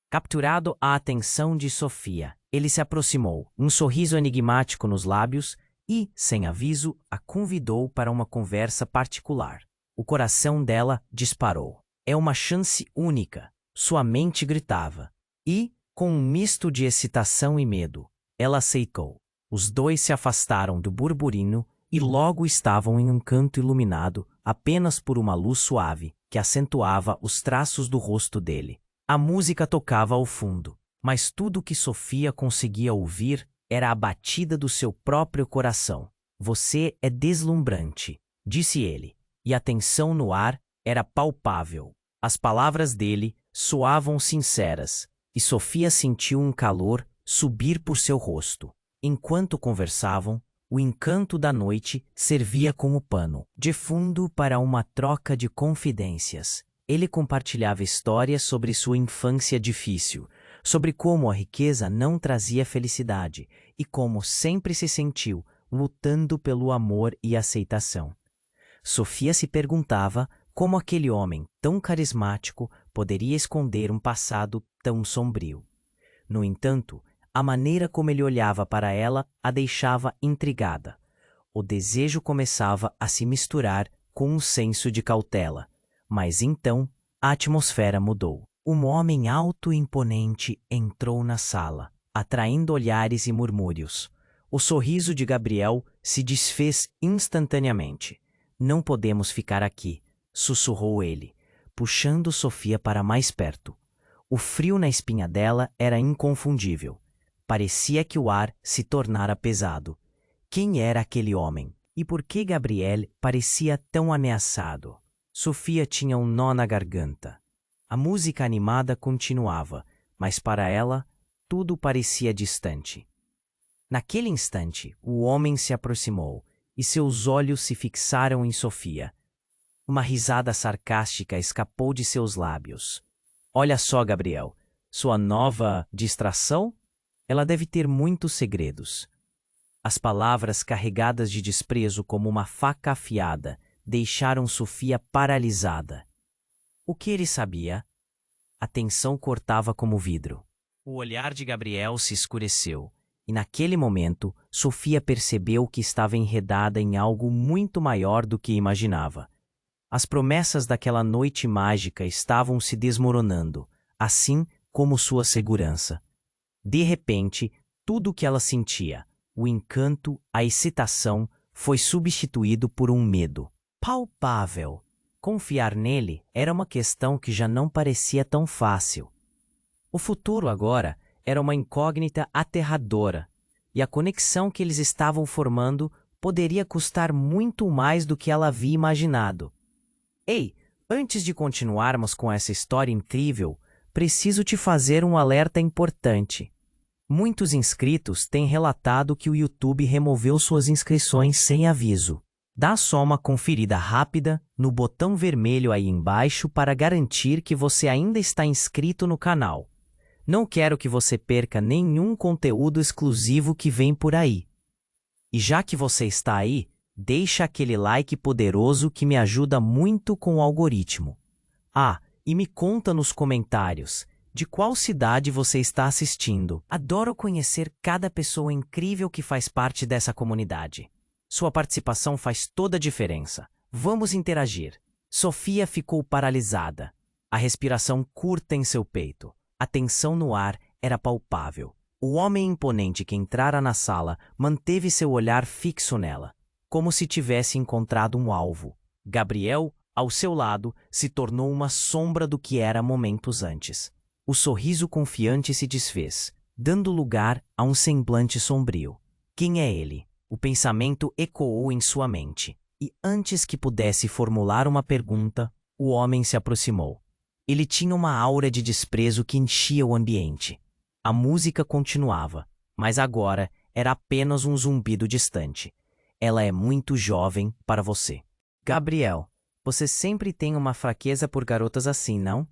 Capturado a atenção de Sofia, ele se aproximou, um sorriso enigmático nos lábios, e, sem aviso, a convidou para uma conversa particular. O coração dela disparou. É uma chance única, sua mente gritava. E, com um misto de excitação e medo, ela aceitou. Os dois se afastaram do burburino e logo estavam em um canto iluminado apenas por uma luz suave que acentuava os traços do rosto dele. A música tocava ao fundo, mas tudo que Sofia conseguia ouvir era a batida do seu próprio coração. Você é deslumbrante, disse ele, e a tensão no ar era palpável. As palavras dele soavam sinceras, e Sofia sentiu um calor subir por seu rosto. Enquanto conversavam, o encanto da noite servia como pano de fundo para uma troca de confidências. Ele compartilhava histórias sobre sua infância difícil, sobre como a riqueza não trazia felicidade e como sempre se sentiu lutando pelo amor e aceitação. Sofia se perguntava como aquele homem tão carismático poderia esconder um passado tão sombrio. No entanto, a maneira como ele olhava para ela a deixava intrigada. O desejo começava a se misturar com um senso de cautela. Mas então, a atmosfera mudou. Um homem alto e imponente entrou na sala, atraindo olhares e murmúrios. O sorriso de Gabriel se desfez instantaneamente. Não podemos ficar aqui, sussurrou ele, puxando Sofia para mais perto. O frio na espinha dela era inconfundível. Parecia que o ar se tornara pesado. Quem era aquele homem? E por que Gabriel parecia tão ameaçado? Sofia tinha um nó na garganta. A música animada continuava, mas para ela, tudo parecia distante. Naquele instante, o homem se aproximou e seus olhos se fixaram em Sofia. Uma risada sarcástica escapou de seus lábios. Olha só, Gabriel, sua nova distração? Ela deve ter muitos segredos. As palavras carregadas de desprezo como uma faca afiada deixaram Sofia paralisada. O que ele sabia? A tensão cortava como vidro. O olhar de Gabriel se escureceu, e naquele momento, Sofia percebeu que estava enredada em algo muito maior do que imaginava. As promessas daquela noite mágica estavam se desmoronando, assim como sua segurança. De repente, tudo o que ela sentia, o encanto, a excitação, foi substituído por um medo palpável. Confiar nele era uma questão que já não parecia tão fácil. O futuro agora era uma incógnita aterradora, e a conexão que eles estavam formando poderia custar muito mais do que ela havia imaginado. Ei, antes de continuarmos com essa história incrível, preciso te fazer um alerta importante. Muitos inscritos têm relatado que o YouTube removeu suas inscrições sem aviso. Dá só uma conferida rápida no botão vermelho aí embaixo para garantir que você ainda está inscrito no canal. Não quero que você perca nenhum conteúdo exclusivo que vem por aí. E já que você está aí, deixa aquele like poderoso que me ajuda muito com o algoritmo. Ah, e me conta nos comentários de qual cidade você está assistindo. Adoro conhecer cada pessoa incrível que faz parte dessa comunidade. Sua participação faz toda a diferença. Vamos interagir. Sofia ficou paralisada. A respiração curta em seu peito. A tensão no ar era palpável. O homem imponente que entrara na sala manteve seu olhar fixo nela, como se tivesse encontrado um alvo. Gabriel, ao seu lado, se tornou uma sombra do que era momentos antes. O sorriso confiante se desfez, dando lugar a um semblante sombrio. Quem é ele? O pensamento ecoou em sua mente, e antes que pudesse formular uma pergunta, o homem se aproximou. Ele tinha uma aura de desprezo que enchia o ambiente. A música continuava, mas agora era apenas um zumbido distante. Ela é muito jovem para você. Gabriel, você sempre tem uma fraqueza por garotas assim, não?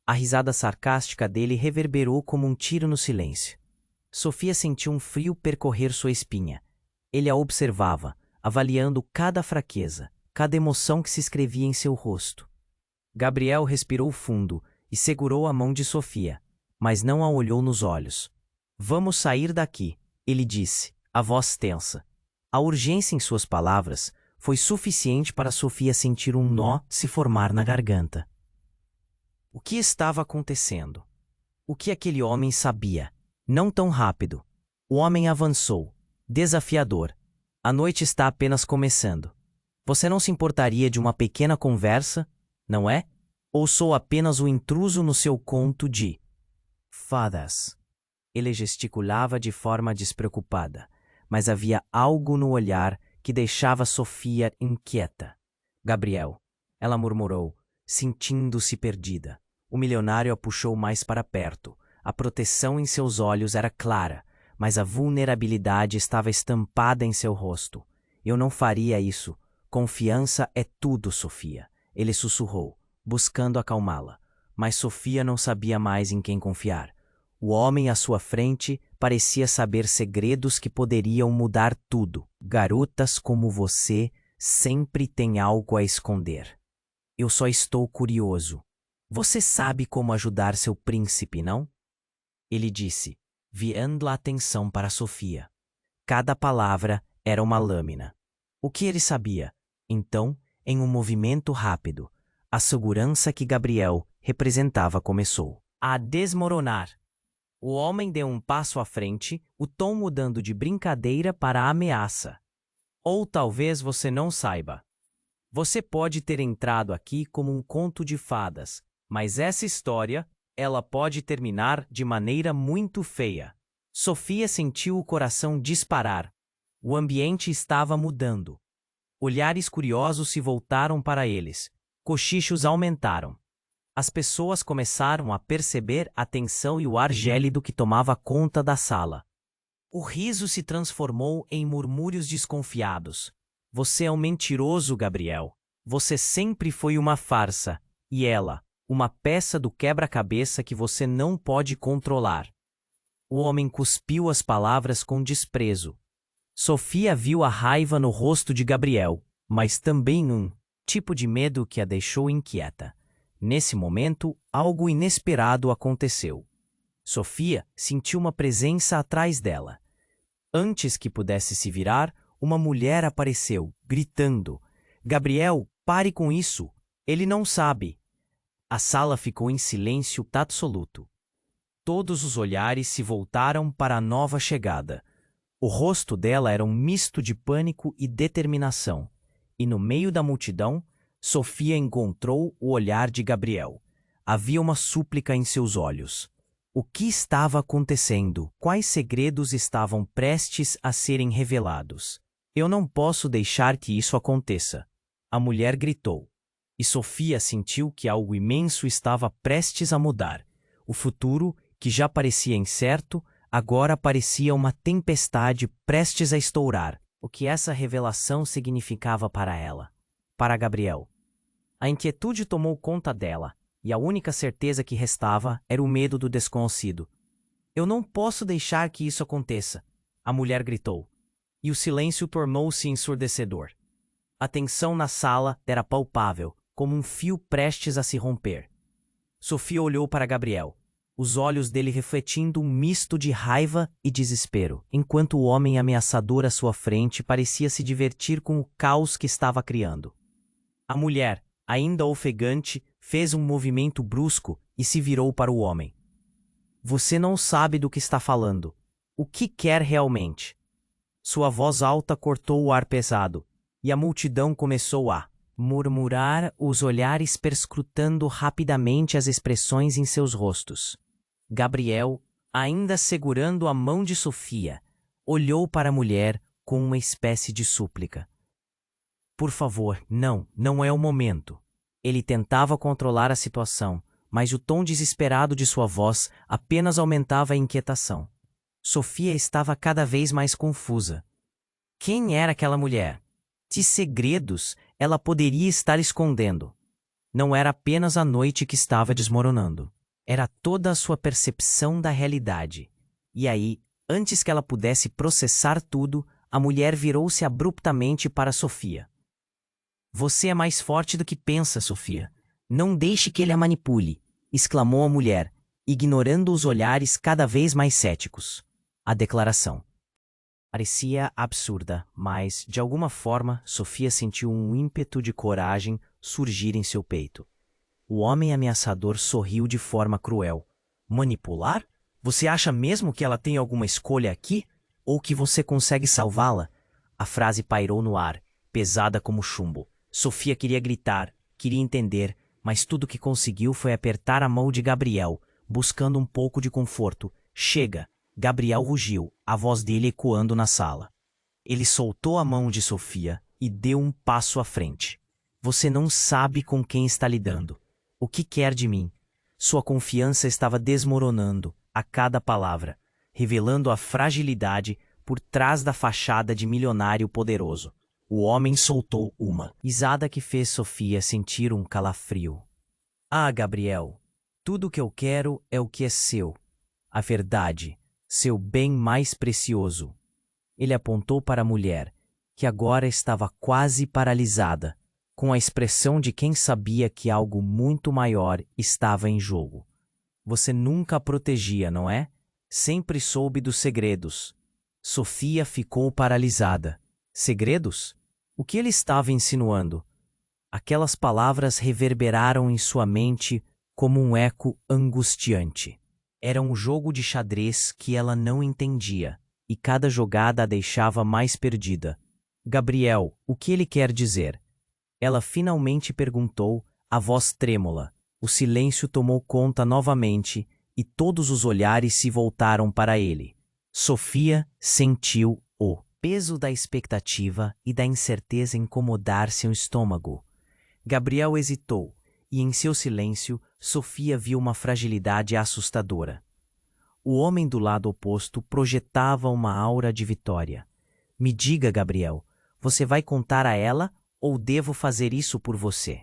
A risada sarcástica dele reverberou como um tiro no silêncio. Sofia sentiu um frio percorrer sua espinha. Ele a observava, avaliando cada fraqueza, cada emoção que se escrevia em seu rosto. Gabriel respirou fundo e segurou a mão de Sofia, mas não a olhou nos olhos. Vamos sair daqui, ele disse, a voz tensa. A urgência em suas palavras foi suficiente para Sofia sentir um nó se formar na garganta. O que estava acontecendo? O que aquele homem sabia? Não tão rápido. O homem avançou, desafiador. A noite está apenas começando. Você não se importaria de uma pequena conversa, não é? Ou sou apenas o intruso no seu conto de fadas? Ele gesticulava de forma despreocupada, mas havia algo no olhar que deixava Sofia inquieta. Gabriel, ela murmurou, sentindo-se perdida. O milionário a puxou mais para perto. A proteção em seus olhos era clara, mas a vulnerabilidade estava estampada em seu rosto. Eu não faria isso. Confiança é tudo, Sofia. Ele sussurrou, buscando acalmá-la. Mas Sofia não sabia mais em quem confiar. O homem à sua frente parecia saber segredos que poderiam mudar tudo. Garotas como você sempre têm algo a esconder. Eu só estou curioso. Você sabe como ajudar seu príncipe, não? Ele disse, virando a atenção para Sofia. Cada palavra era uma lâmina. O que ele sabia? Então, em um movimento rápido, a segurança que Gabriel representava começou a desmoronar. O homem deu um passo à frente, o tom mudando de brincadeira para ameaça. Ou talvez você não saiba. Você pode ter entrado aqui como um conto de fadas, mas essa história, ela pode terminar de maneira muito feia. Sofia sentiu o coração disparar. O ambiente estava mudando. Olhares curiosos se voltaram para eles. Cochichos aumentaram. As pessoas começaram a perceber a tensão e o ar gélido que tomava conta da sala. O riso se transformou em murmúrios desconfiados. Você é um mentiroso, Gabriel. Você sempre foi uma farsa. E ela, uma peça do quebra-cabeça que você não pode controlar. O homem cuspiu as palavras com desprezo. Sofia viu a raiva no rosto de Gabriel, mas também um tipo de medo que a deixou inquieta. Nesse momento, algo inesperado aconteceu. Sofia sentiu uma presença atrás dela. Antes que pudesse se virar, uma mulher apareceu, gritando: Gabriel, pare com isso! Ele não sabe! A sala ficou em silêncio absoluto. Todos os olhares se voltaram para a nova chegada. O rosto dela era um misto de pânico e determinação. E no meio da multidão, Sofia encontrou o olhar de Gabriel. Havia uma súplica em seus olhos. O que estava acontecendo? Quais segredos estavam prestes a serem revelados? Eu não posso deixar que isso aconteça. A mulher gritou. E Sofia sentiu que algo imenso estava prestes a mudar. O futuro, que já parecia incerto, agora parecia uma tempestade prestes a estourar. O que essa revelação significava para ela? Para Gabriel. A inquietude tomou conta dela, e a única certeza que restava era o medo do desconhecido. Eu não posso deixar que isso aconteça, a mulher gritou. E o silêncio tornou-se ensurdecedor. A tensão na sala era palpável, como um fio prestes a se romper. Sofia olhou para Gabriel, os olhos dele refletindo um misto de raiva e desespero, enquanto o homem ameaçador à sua frente parecia se divertir com o caos que estava criando. A mulher, ainda ofegante, fez um movimento brusco e se virou para o homem. Você não sabe do que está falando. O que quer realmente? Sua voz alta cortou o ar pesado, e a multidão começou a murmurar, os olhares perscrutando rapidamente as expressões em seus rostos. Gabriel, ainda segurando a mão de Sofia, olhou para a mulher com uma espécie de súplica. Por favor, não é o momento. Ele tentava controlar a situação, mas o tom desesperado de sua voz apenas aumentava a inquietação. Sofia estava cada vez mais confusa. Quem era aquela mulher? Que segredos ela poderia estar escondendo? Não era apenas a noite que estava desmoronando. Era toda a sua percepção da realidade. E aí, antes que ela pudesse processar tudo, a mulher virou-se abruptamente para Sofia. Você é mais forte do que pensa, Sofia. Não deixe que ele a manipule, exclamou a mulher, ignorando os olhares cada vez mais céticos. A declaração parecia absurda, mas, de alguma forma, Sofia sentiu um ímpeto de coragem surgir em seu peito. O homem ameaçador sorriu de forma cruel. Manipular? Você acha mesmo que ela tem alguma escolha aqui? Ou que você consegue salvá-la? A frase pairou no ar, pesada como chumbo. Sofia queria gritar, queria entender, mas tudo que conseguiu foi apertar a mão de Gabriel, buscando um pouco de conforto. Chega! Gabriel rugiu, a voz dele ecoando na sala. Ele soltou a mão de Sofia e deu um passo à frente. Você não sabe com quem está lidando. O que quer de mim? Sua confiança estava desmoronando a cada palavra, revelando a fragilidade por trás da fachada de milionário poderoso. O homem soltou uma risada que fez Sofia sentir um calafrio. Ah, Gabriel, tudo o que eu quero é o que é seu. A verdade, seu bem mais precioso. Ele apontou para a mulher, que agora estava quase paralisada, com a expressão de quem sabia que algo muito maior estava em jogo. Você nunca a protegia, não é? Sempre soube dos segredos. Sofia ficou paralisada. Segredos? O que ele estava insinuando? Aquelas palavras reverberaram em sua mente como um eco angustiante. Era um jogo de xadrez que ela não entendia, e cada jogada a deixava mais perdida. Gabriel, o que ele quer dizer? Ela finalmente perguntou, a voz trêmula. O silêncio tomou conta novamente, e todos os olhares se voltaram para ele. Sofia sentiu o peso da expectativa e da incerteza incomodar seu estômago. Gabriel hesitou, e em seu silêncio, Sofia viu uma fragilidade assustadora. O homem do lado oposto projetava uma aura de vitória. Me diga, Gabriel, você vai contar a ela ou devo fazer isso por você?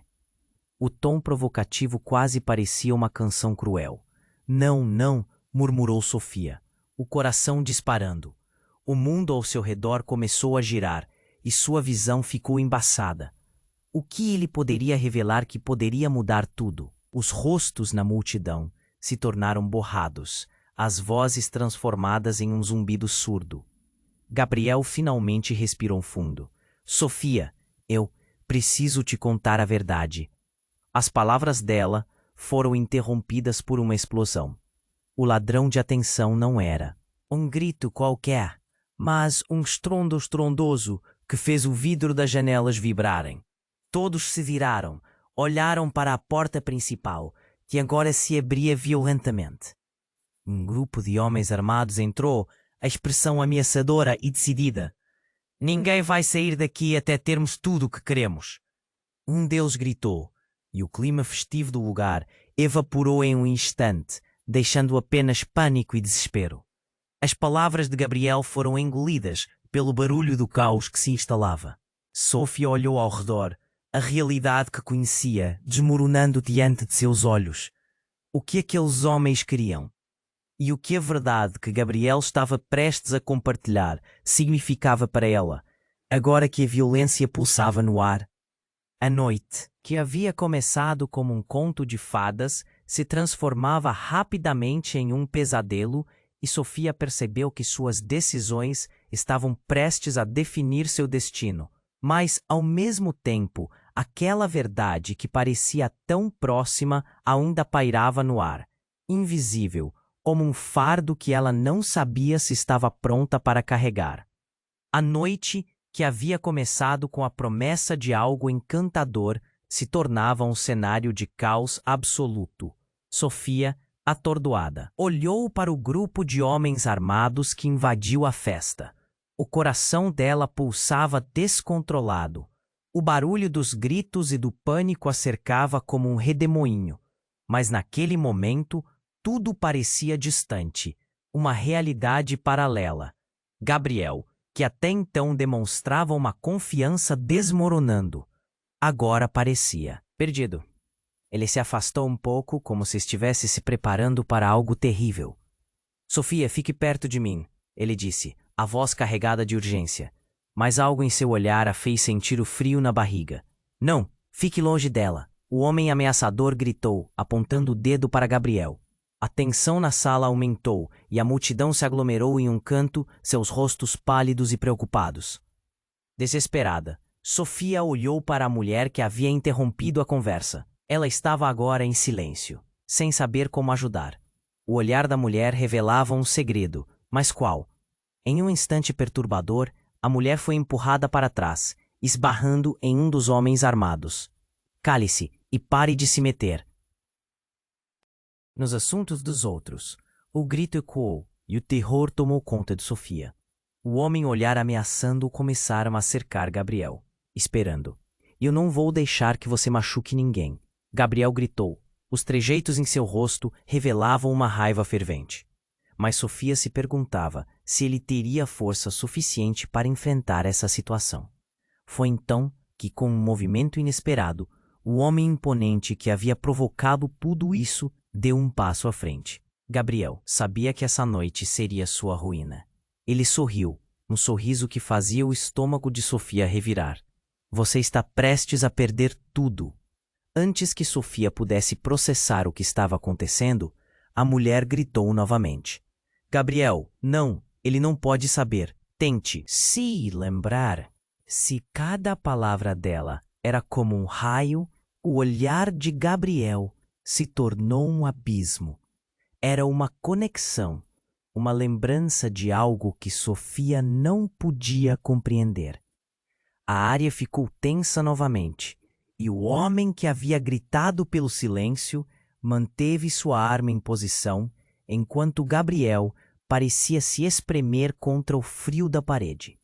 O tom provocativo quase parecia uma canção cruel. Não, não, murmurou Sofia, o coração disparando. O mundo ao seu redor começou a girar e sua visão ficou embaçada. O que ele poderia revelar que poderia mudar tudo? Os rostos na multidão se tornaram borrados, as vozes transformadas em um zumbido surdo. Gabriel finalmente respirou fundo. Sofia, eu preciso te contar a verdade. As palavras dela foram interrompidas por uma explosão. O ladrão de atenção não era um grito qualquer, mas um estrondo estrondoso que fez o vidro das janelas vibrarem. Todos se viraram, olharam para a porta principal, que agora se abria violentamente. Um grupo de homens armados entrou, a expressão ameaçadora e decidida. Ninguém vai sair daqui até termos tudo o que queremos. Um deles gritou, e o clima festivo do lugar evaporou em um instante, deixando apenas pânico e desespero. As palavras de Gabriel foram engolidas pelo barulho do caos que se instalava. Sofia olhou ao redor, a realidade que conhecia desmoronando diante de seus olhos. O que aqueles homens queriam? E o que a verdade que Gabriel estava prestes a compartilhar significava para ela, agora que a violência pulsava no ar? A noite, que havia começado como um conto de fadas, se transformava rapidamente em um pesadelo e Sofia percebeu que suas decisões estavam prestes a definir seu destino. Mas, ao mesmo tempo, aquela verdade que parecia tão próxima ainda pairava no ar, invisível, como um fardo que ela não sabia se estava pronta para carregar. A noite, que havia começado com a promessa de algo encantador, se tornava um cenário de caos absoluto. Sofia, atordoada, olhou para o grupo de homens armados que invadiu a festa. O coração dela pulsava descontrolado. O barulho dos gritos e do pânico a cercava como um redemoinho. Mas naquele momento, tudo parecia distante, uma realidade paralela. Gabriel, que até então demonstrava uma confiança desmoronando, agora parecia perdido. Ele se afastou um pouco, como se estivesse se preparando para algo terrível. Sofia, fique perto de mim, ele disse, a voz carregada de urgência. Mas algo em seu olhar a fez sentir o frio na barriga. Não, fique longe dela, o homem ameaçador gritou, apontando o dedo para Gabriel. A tensão na sala aumentou e a multidão se aglomerou em um canto, seus rostos pálidos e preocupados. Desesperada, Sofia olhou para a mulher que havia interrompido a conversa. Ela estava agora em silêncio, sem saber como ajudar. O olhar da mulher revelava um segredo, mas qual? Em um instante perturbador, a mulher foi empurrada para trás, esbarrando em um dos homens armados. Cale-se e pare de se meter nos assuntos dos outros. O grito ecoou e o terror tomou conta de Sofia. O homem olhar ameaçando começaram a cercar Gabriel, esperando. Eu não vou deixar que você machuque ninguém. Gabriel gritou. Os trejeitos em seu rosto revelavam uma raiva fervente. Mas Sofia se perguntava se ele teria força suficiente para enfrentar essa situação. Foi então que, com um movimento inesperado, o homem imponente que havia provocado tudo isso deu um passo à frente. Gabriel sabia que essa noite seria sua ruína. Ele sorriu, um sorriso que fazia o estômago de Sofia revirar. Você está prestes a perder tudo. Antes que Sofia pudesse processar o que estava acontecendo, a mulher gritou novamente. Gabriel, não, ele não pode saber. Tente se lembrar. Se cada palavra dela era como um raio, o olhar de Gabriel se tornou um abismo. Era uma conexão, uma lembrança de algo que Sofia não podia compreender. A área ficou tensa novamente, e o homem que havia gritado pelo silêncio manteve sua arma em posição, enquanto Gabriel parecia se espremer contra o frio da parede.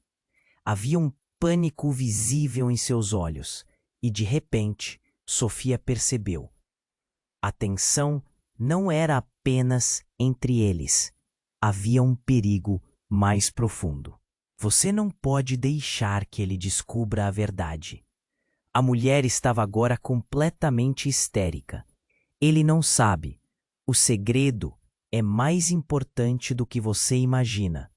Havia um pânico visível em seus olhos, e de repente, Sofia percebeu. A tensão não era apenas entre eles. Havia um perigo mais profundo. Você não pode deixar que ele descubra a verdade. A mulher estava agora completamente histérica. Ele não sabe. O segredo é mais importante do que você imagina.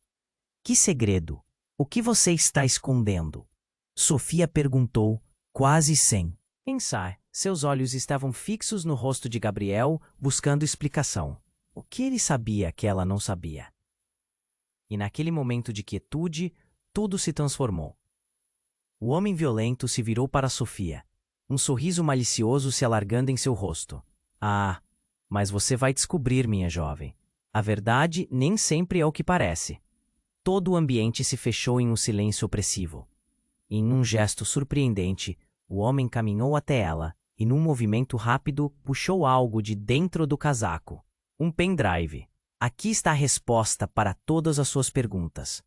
Que segredo? O que você está escondendo? Sofia perguntou, quase sem pensar. Seus olhos estavam fixos no rosto de Gabriel, buscando explicação. O que ele sabia que ela não sabia? E naquele momento de quietude, tudo se transformou. O homem violento se virou para Sofia, um sorriso malicioso se alargando em seu rosto. Ah, mas você vai descobrir, minha jovem. A verdade nem sempre é o que parece. Todo o ambiente se fechou em um silêncio opressivo. Em um gesto surpreendente, o homem caminhou até ela e, num movimento rápido, puxou algo de dentro do casaco. Um pendrive. Aqui está a resposta para todas as suas perguntas.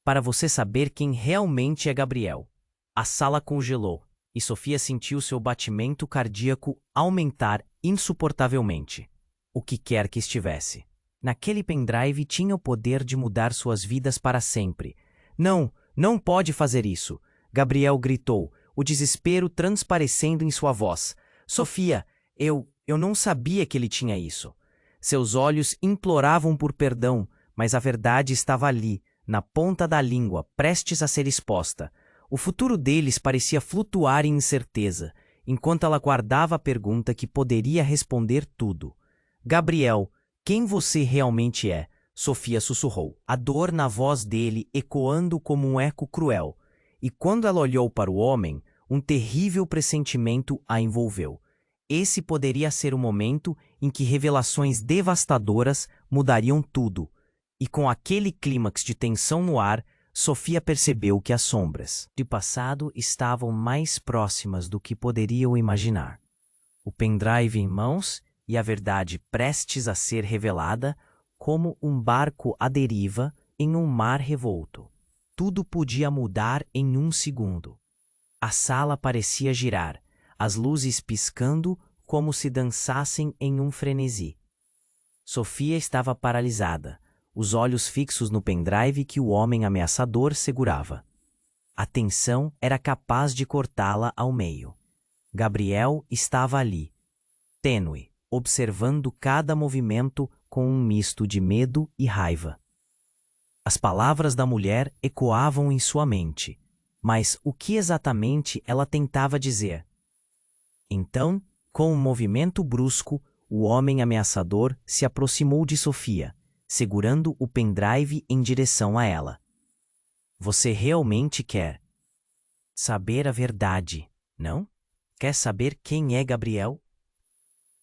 Para você saber quem realmente é Gabriel. A sala congelou e Sofia sentiu seu batimento cardíaco aumentar insuportavelmente. O que quer que estivesse. Naquele pendrive tinha o poder de mudar suas vidas para sempre. Não, não pode fazer isso! Gabriel gritou, o desespero transparecendo em sua voz. Sofia, eu não sabia que ele tinha isso. Seus olhos imploravam por perdão, mas a verdade estava ali, na ponta da língua, prestes a ser exposta. O futuro deles parecia flutuar em incerteza, enquanto ela guardava a pergunta que poderia responder tudo. Gabriel, quem você realmente é? Sofia sussurrou, a dor na voz dele ecoando como um eco cruel. E quando ela olhou para o homem, um terrível pressentimento a envolveu. Esse poderia ser o momento em que revelações devastadoras mudariam tudo. E com aquele clímax de tensão no ar, Sofia percebeu que as sombras do passado estavam mais próximas do que poderiam imaginar. O pendrive em mãos e a verdade prestes a ser revelada, como um barco à deriva em um mar revolto. Tudo podia mudar em um segundo. A sala parecia girar, as luzes piscando como se dançassem em um frenesi. Sofia estava paralisada, os olhos fixos no pendrive que o homem ameaçador segurava. A tensão era capaz de cortá-la ao meio. Gabriel estava ali, tênue, observando cada movimento com um misto de medo e raiva. As palavras da mulher ecoavam em sua mente, mas o que exatamente ela tentava dizer? Então, com um movimento brusco, o homem ameaçador se aproximou de Sofia, segurando o pendrive em direção a ela. Você realmente quer saber a verdade, não? Quer saber quem é Gabriel?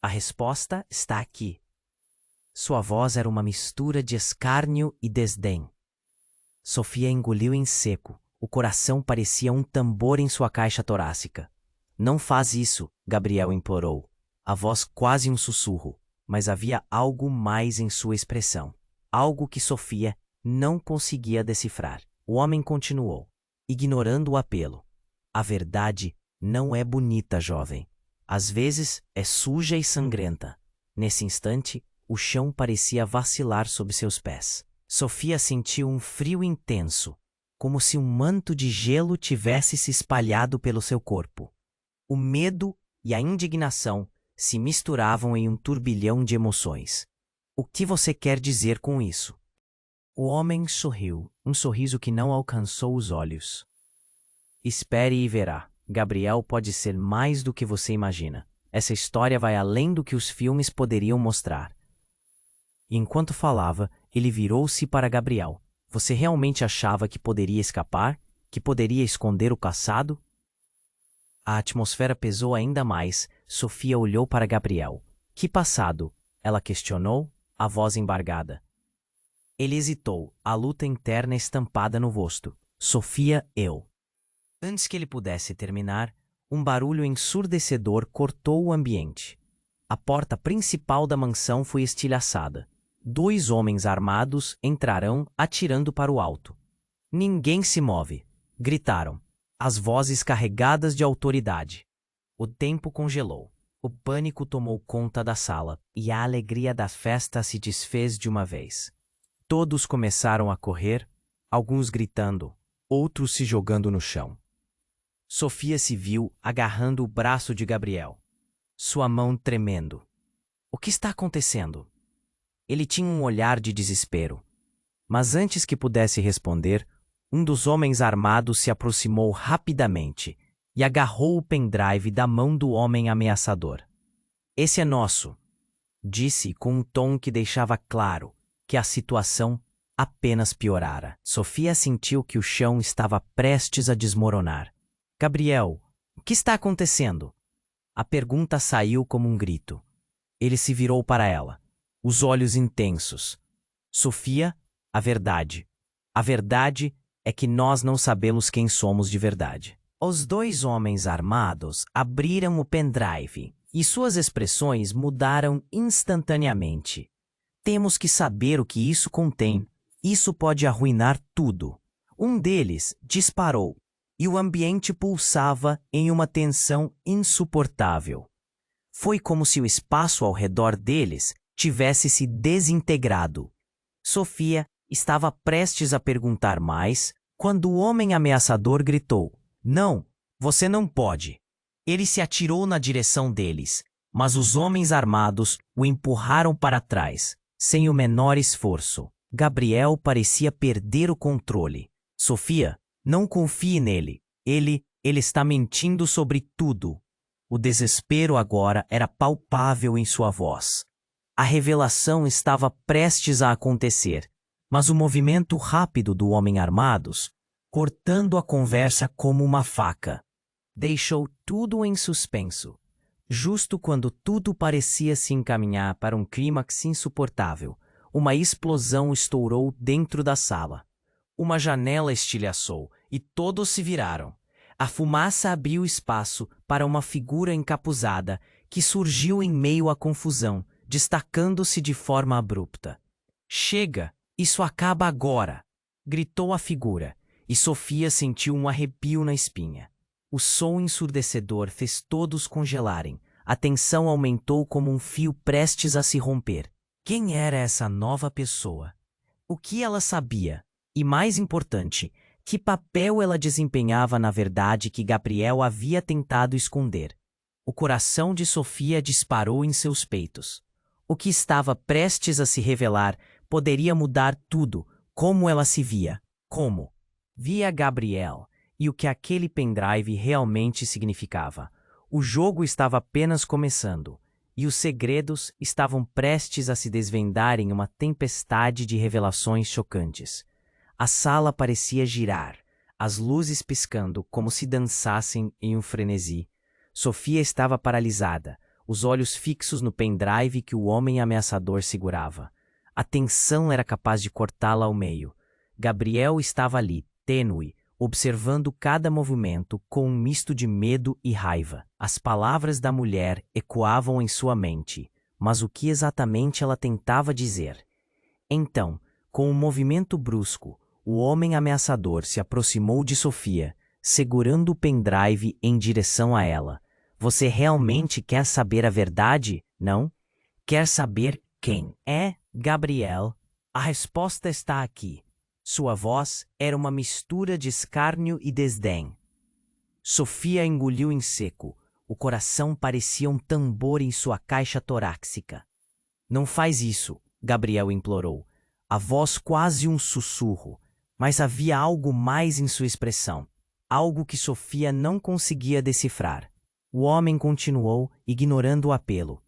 A resposta está aqui. Sua voz era uma mistura de escárnio e desdém. Sofia engoliu em seco. O coração parecia um tambor em sua caixa torácica. Não faz isso, Gabriel implorou. A voz quase um sussurro, mas havia algo mais em sua expressão. Algo que Sofia não conseguia decifrar. O homem continuou, ignorando o apelo. A verdade não é bonita, jovem. Às vezes é suja e sangrenta. Nesse instante, o chão parecia vacilar sob seus pés. Sofia sentiu um frio intenso, como se um manto de gelo tivesse se espalhado pelo seu corpo. O medo e a indignação se misturavam em um turbilhão de emoções. O que você quer dizer com isso? O homem sorriu, um sorriso que não alcançou os olhos. Espere e verá. Gabriel pode ser mais do que você imagina. Essa história vai além do que os filmes poderiam mostrar. E enquanto falava, ele virou-se para Gabriel. Você realmente achava que poderia escapar? Que poderia esconder o caçado? A atmosfera pesou ainda mais. Sofia olhou para Gabriel. Que passado? Ela questionou, a voz embargada. Ele hesitou, a luta interna estampada no rosto. Sofia, eu. Antes que ele pudesse terminar, um barulho ensurdecedor cortou o ambiente. A porta principal da mansão foi estilhaçada. 2 homens armados entrarão atirando para o alto. Ninguém se move, gritaram, as vozes carregadas de autoridade. O tempo congelou. O pânico tomou conta da sala e a alegria da festa se desfez de uma vez. Todos começaram a correr, alguns gritando, outros se jogando no chão. Sofia se viu agarrando o braço de Gabriel, sua mão tremendo. O que está acontecendo? Ele tinha um olhar de desespero. Mas antes que pudesse responder, um dos homens armados se aproximou rapidamente e agarrou o pendrive da mão do homem ameaçador. Esse é nosso, disse com um tom que deixava claro que a situação apenas piorara. Sofia sentiu que o chão estava prestes a desmoronar. Gabriel, o que está acontecendo? A pergunta saiu como um grito. Ele se virou para ela, os olhos intensos. Sofia, a verdade. A verdade é que nós não sabemos quem somos de verdade. Os 2 homens armados abriram o pendrive e suas expressões mudaram instantaneamente. Temos que saber o que isso contém. Isso pode arruinar tudo. Um deles disparou e o ambiente pulsava em uma tensão insuportável. Foi como se o espaço ao redor deles tivesse se desintegrado. Sofia estava prestes a perguntar mais quando o homem ameaçador gritou: Não, você não pode. Ele se atirou na direção deles, mas os homens armados o empurraram para trás, sem o menor esforço. Gabriel parecia perder o controle. Sofia, não confie nele. Ele está mentindo sobre tudo. O desespero agora era palpável em sua voz. A revelação estava prestes a acontecer, mas o movimento rápido do homem armados, cortando a conversa como uma faca, deixou tudo em suspenso. Justo quando tudo parecia se encaminhar para um clímax insuportável, uma explosão estourou dentro da sala. Uma janela estilhaçou e todos se viraram. A fumaça abriu espaço para uma figura encapuzada que surgiu em meio à confusão, destacando-se de forma abrupta. Chega, isso acaba agora! Gritou a figura, e Sofia sentiu um arrepio na espinha. O som ensurdecedor fez todos congelarem. A tensão aumentou como um fio prestes a se romper. Quem era essa nova pessoa? O que ela sabia? E mais importante, que papel ela desempenhava na verdade que Gabriel havia tentado esconder? O coração de Sofia disparou em seus peitos. O que estava prestes a se revelar poderia mudar tudo, como ela se via. Como? Via Gabriel, e o que aquele pendrive realmente significava. O jogo estava apenas começando, e os segredos estavam prestes a se desvendar em uma tempestade de revelações chocantes. A sala parecia girar, as luzes piscando como se dançassem em um frenesi. Sofia estava paralisada, os olhos fixos no pendrive que o homem ameaçador segurava. A tensão era capaz de cortá-la ao meio. Gabriel estava ali, tênue, observando cada movimento com um misto de medo e raiva. As palavras da mulher ecoavam em sua mente, mas o que exatamente ela tentava dizer? Então, com um movimento brusco, o homem ameaçador se aproximou de Sofia, segurando o pendrive em direção a ela. Você realmente quer saber a verdade, não? Quer saber quem é Gabriel? A resposta está aqui. Sua voz era uma mistura de escárnio e desdém. Sofia engoliu em seco. O coração parecia um tambor em sua caixa torácica. Não faz isso, Gabriel implorou. A voz quase um sussurro, mas havia algo mais em sua expressão. Algo que Sofia não conseguia decifrar. O homem continuou, ignorando o apelo.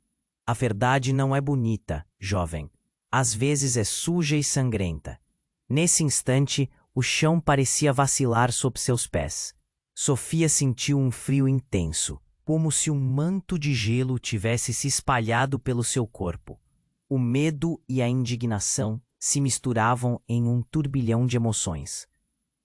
A verdade não é bonita, jovem. Às vezes é suja e sangrenta. Nesse instante, o chão parecia vacilar sob seus pés. Sofia sentiu um frio intenso, como se um manto de gelo tivesse se espalhado pelo seu corpo. O medo e a indignação se misturavam em um turbilhão de emoções.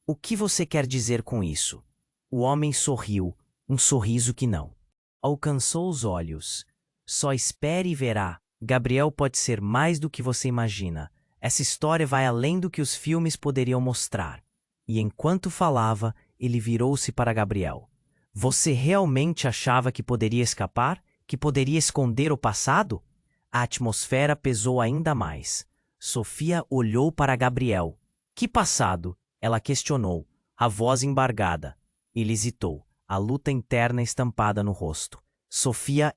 O que você quer dizer com isso? O homem sorriu, um sorriso que não alcançou os olhos. Só espere e verá. Gabriel pode ser mais do que você imagina. Essa história vai além do que os filmes poderiam mostrar. E enquanto falava, ele virou-se para Gabriel. Você realmente achava que poderia escapar? Que poderia esconder o passado? A atmosfera pesou ainda mais. Sofia olhou para Gabriel. Que passado? Ela questionou, a voz embargada. Ele hesitou, a luta interna estampada no rosto. Sofia,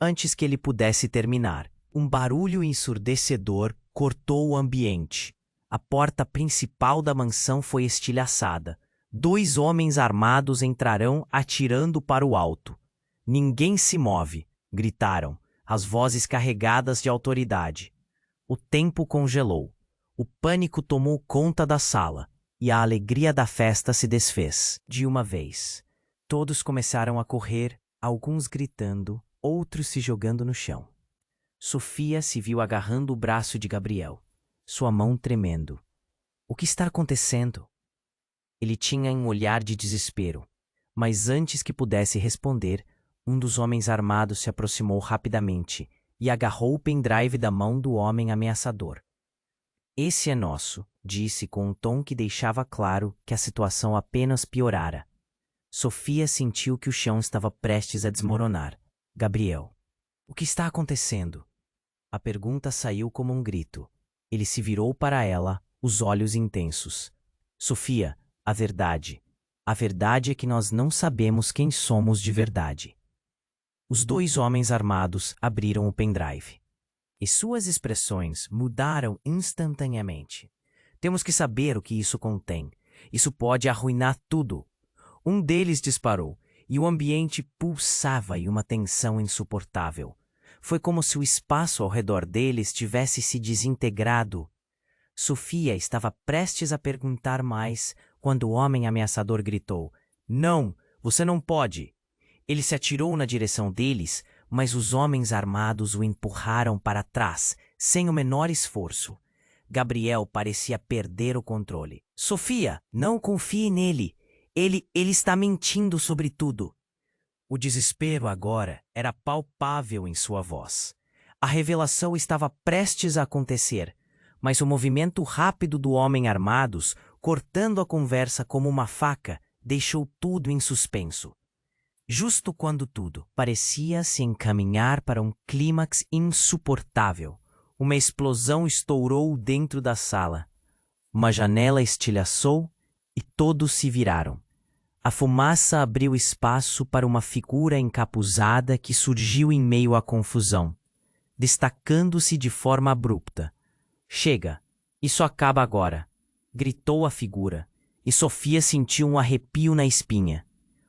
Antes que ele pudesse terminar, um barulho ensurdecedor cortou o ambiente. A porta principal da mansão foi estilhaçada. 2 homens armados entrarão atirando para o alto. Ninguém se move, gritaram, as vozes carregadas de autoridade. O tempo congelou. O pânico tomou conta da sala e a alegria da festa se desfez. De uma vez, todos começaram a correr, alguns gritando, outros se jogando no chão. Sofia se viu agarrando o braço de Gabriel, sua mão tremendo. O que está acontecendo? Ele tinha um olhar de desespero, mas antes que pudesse responder, um dos homens armados se aproximou rapidamente e agarrou o pendrive da mão do homem ameaçador. Esse é nosso, disse com um tom que deixava claro que a situação apenas piorara. Sofia sentiu que o chão estava prestes a desmoronar. Gabriel, o que está acontecendo? A pergunta saiu como um grito. Ele se virou para ela, os olhos intensos. Sofia, a verdade. A verdade é que nós não sabemos quem somos de verdade. Os 2 homens armados abriram o pendrive. E suas expressões mudaram instantaneamente. Temos que saber o que isso contém. Isso pode arruinar tudo. Um deles disparou, e o ambiente pulsava em uma tensão insuportável. Foi como se o espaço ao redor deles tivesse se desintegrado. Sofia estava prestes a perguntar mais quando o homem ameaçador gritou: Não, você não pode! Ele se atirou na direção deles, mas os homens armados o empurraram para trás, sem o menor esforço. Gabriel parecia perder o controle. Sofia, não confie nele. Ele está mentindo sobre tudo. O desespero agora era palpável em sua voz. A revelação estava prestes a acontecer, mas o movimento rápido do homem armados, cortando a conversa como uma faca, deixou tudo em suspenso. Justo quando tudo parecia se encaminhar para um clímax insuportável, uma explosão estourou dentro da sala. Uma janela estilhaçou e todos se viraram. A fumaça abriu espaço para uma figura encapuzada que surgiu em meio à confusão, destacando-se de forma abrupta. Chega, isso acaba agora, gritou a figura, e Sofia sentiu um arrepio na espinha.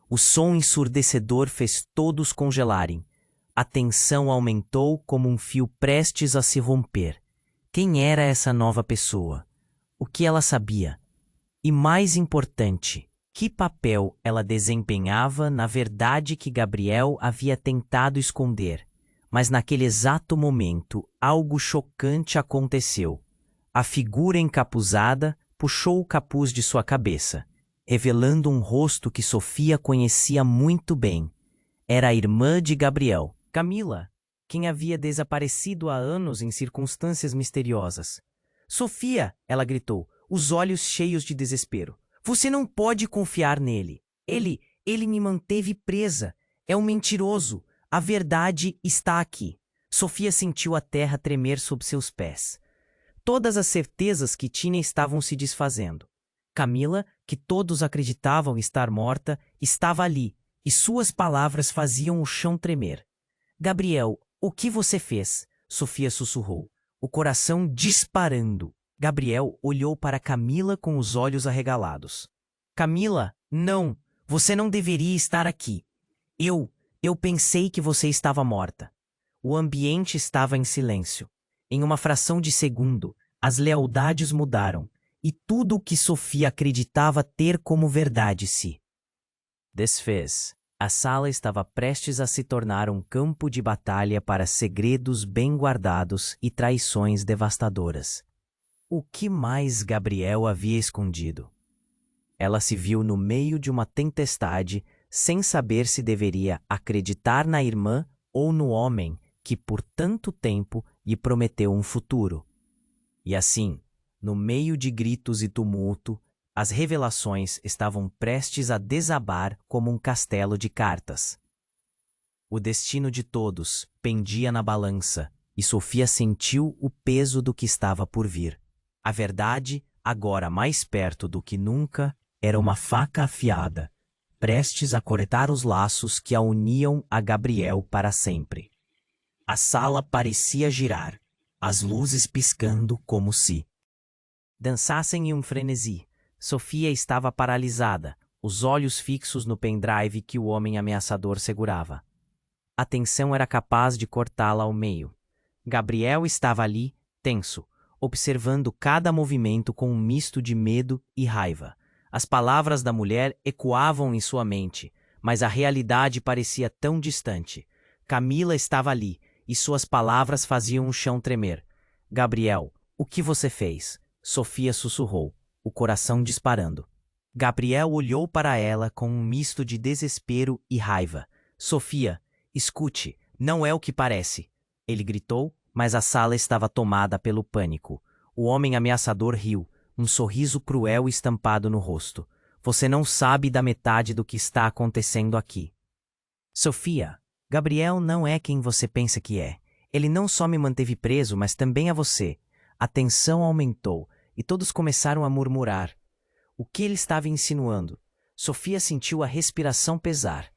O som ensurdecedor fez todos congelarem, A tensão aumentou como um fio prestes a se romper. Quem era essa nova pessoa? O que ela sabia? E mais importante, que papel ela desempenhava na verdade que Gabriel havia tentado esconder? Mas naquele exato momento, algo chocante aconteceu. A figura encapuzada puxou o capuz de sua cabeça, revelando um rosto que Sofia conhecia muito bem. Era a irmã de Gabriel, Camila, quem havia desaparecido há anos em circunstâncias misteriosas. Sofia, ela gritou, os olhos cheios de desespero. Você não pode confiar nele. Ele me manteve presa. É um mentiroso. A verdade está aqui. Sofia sentiu a terra tremer sob seus pés. Todas as certezas que tinha estavam se desfazendo. Camila, que todos acreditavam estar morta, estava ali, e suas palavras faziam o chão tremer. Gabriel, o que você fez? Sofia sussurrou, o coração disparando. Gabriel olhou para Camila com os olhos arregalados. Camila, não, você não deveria estar aqui. Eu pensei que você estava morta. O ambiente estava em silêncio. Em uma fração de segundo, as lealdades mudaram, e tudo o que Sofia acreditava ter como verdade se desfez. A sala estava prestes a se tornar um campo de batalha para segredos bem guardados e traições devastadoras. O que mais Gabriel havia escondido? Ela se viu no meio de uma tempestade, sem saber se deveria acreditar na irmã ou no homem que por tanto tempo lhe prometeu um futuro. E assim, no meio de gritos e tumulto, as revelações estavam prestes a desabar como um castelo de cartas. O destino de todos pendia na balança, e Sofia sentiu o peso do que estava por vir. A verdade, agora mais perto do que nunca, era uma faca afiada, prestes a cortar os laços que a uniam a Gabriel para sempre. A sala parecia girar, as luzes piscando como se dançassem em um frenesi. Sofia estava paralisada, os olhos fixos no pendrive que o homem ameaçador segurava. A tensão era capaz de cortá-la ao meio. Gabriel estava ali, tenso, observando cada movimento com um misto de medo e raiva. As palavras da mulher ecoavam em sua mente, mas a realidade parecia tão distante. Camila estava ali, e suas palavras faziam o chão tremer. Gabriel, o que você fez? Sofia sussurrou, o coração disparando. Gabriel olhou para ela com um misto de desespero e raiva. Sofia, escute, não é o que parece. Ele gritou, mas a sala estava tomada pelo pânico. O homem ameaçador riu, um sorriso cruel estampado no rosto. Você não sabe da metade do que está acontecendo aqui. Sofia, Gabriel não é quem você pensa que é. Ele não só me manteve preso, mas também a você. A tensão aumentou, e todos começaram a murmurar. O que ele estava insinuando? Sofia sentiu a respiração pesar.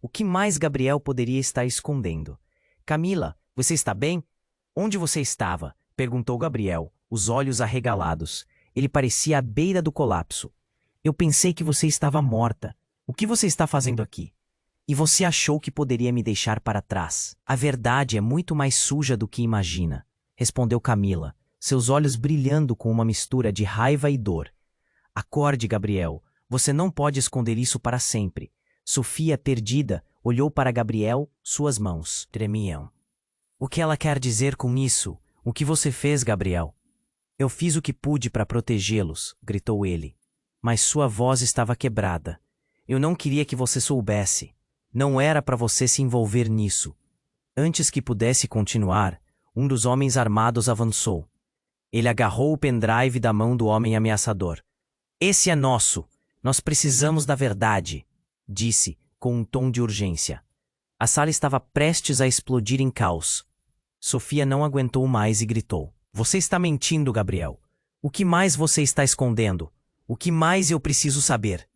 O que mais Gabriel poderia estar escondendo? Camila, você está bem? Onde você estava? Perguntou Gabriel, os olhos arregalados. Ele parecia à beira do colapso. Eu pensei que você estava morta. O que você está fazendo aqui? E você achou que poderia me deixar para trás? A verdade é muito mais suja do que imagina, respondeu Camila, seus olhos brilhando com uma mistura de raiva e dor. Acorde, Gabriel. Você não pode esconder isso para sempre. Sofia, perdida, olhou para Gabriel, suas mãos tremiam. O que ela quer dizer com isso? O que você fez, Gabriel? Eu fiz o que pude para protegê-los, gritou ele. Mas sua voz estava quebrada. Eu não queria que você soubesse. Não era para você se envolver nisso. Antes que pudesse continuar, um dos homens armados avançou. Ele agarrou o pendrive da mão do homem ameaçador. Esse é nosso. Nós precisamos da verdade, disse, com um tom de urgência. A sala estava prestes a explodir em caos. Sofia não aguentou mais e gritou. Você está mentindo, Gabriel. O que mais você está escondendo? O que mais eu preciso saber?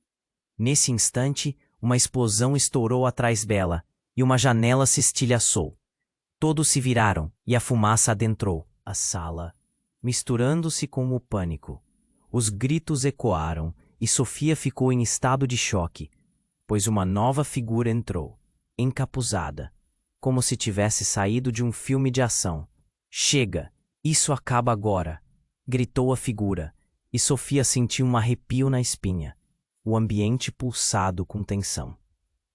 Nesse instante, uma explosão estourou atrás dela, e uma janela se estilhaçou. Todos se viraram, e a fumaça adentrou a sala, misturando-se com o pânico. Os gritos ecoaram, e Sofia ficou em estado de choque, pois uma nova figura entrou, encapuzada. como se tivesse saído de um filme de ação. Chega, isso acaba agora, gritou a figura, e Sofia sentiu um arrepio na espinha, o ambiente pulsado com tensão.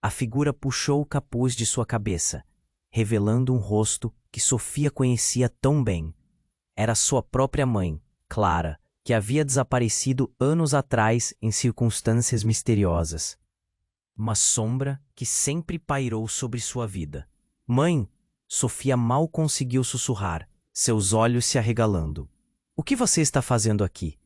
A figura puxou o capuz de sua cabeça, revelando um rosto que Sofia conhecia tão bem. Era sua própria mãe, Clara, que havia desaparecido anos atrás em circunstâncias misteriosas. Uma sombra que sempre pairou sobre sua vida. Mãe, Sofia mal conseguiu sussurrar, seus olhos se arregalando. O que você está fazendo aqui?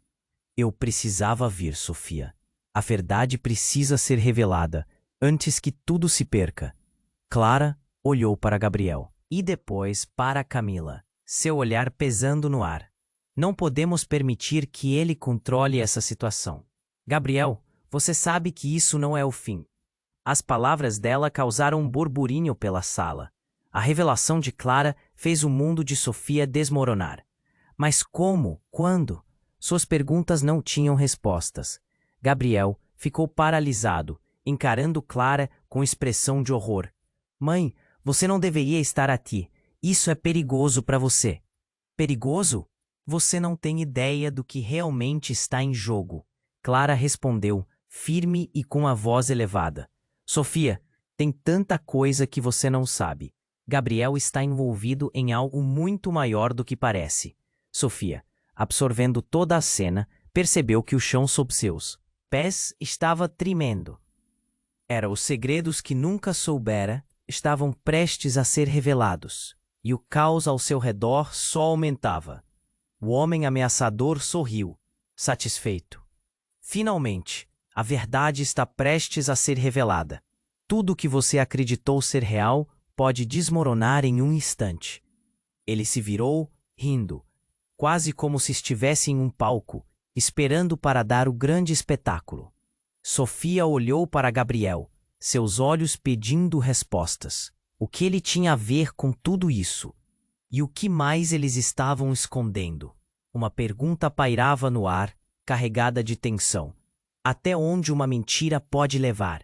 Eu precisava vir, Sofia. A verdade precisa ser revelada, antes que tudo se perca. Clara olhou para Gabriel e depois para Camila, seu olhar pesando no ar. Não podemos permitir que ele controle essa situação. Gabriel, você sabe que isso não é o fim. As palavras dela causaram um burburinho pela sala. A revelação de Clara fez o mundo de Sofia desmoronar. Mas como? Quando? Suas perguntas não tinham respostas. Gabriel ficou paralisado, encarando Clara com expressão de horror. Mãe, você não deveria estar aqui. Isso é perigoso para você. Perigoso? Você não tem ideia do que realmente está em jogo. Clara respondeu, firme e com a voz elevada. Sofia, tem tanta coisa que você não sabe. Gabriel está envolvido em algo muito maior do que parece. Sofia, absorvendo toda a cena, percebeu que o chão sob seus pés estava tremendo. Eram os segredos que nunca soubera, estavam prestes a ser revelados, e o caos ao seu redor só aumentava. O homem ameaçador sorriu, satisfeito. Finalmente, a verdade está prestes a ser revelada. Tudo o que você acreditou ser real pode desmoronar em um instante. Ele se virou, rindo, quase como se estivesse em um palco, esperando para dar o grande espetáculo. Sofia olhou para Gabriel, seus olhos pedindo respostas. O que ele tinha a ver com tudo isso? E o que mais eles estavam escondendo? Uma pergunta pairava no ar, carregada de tensão. Até onde uma mentira pode levar?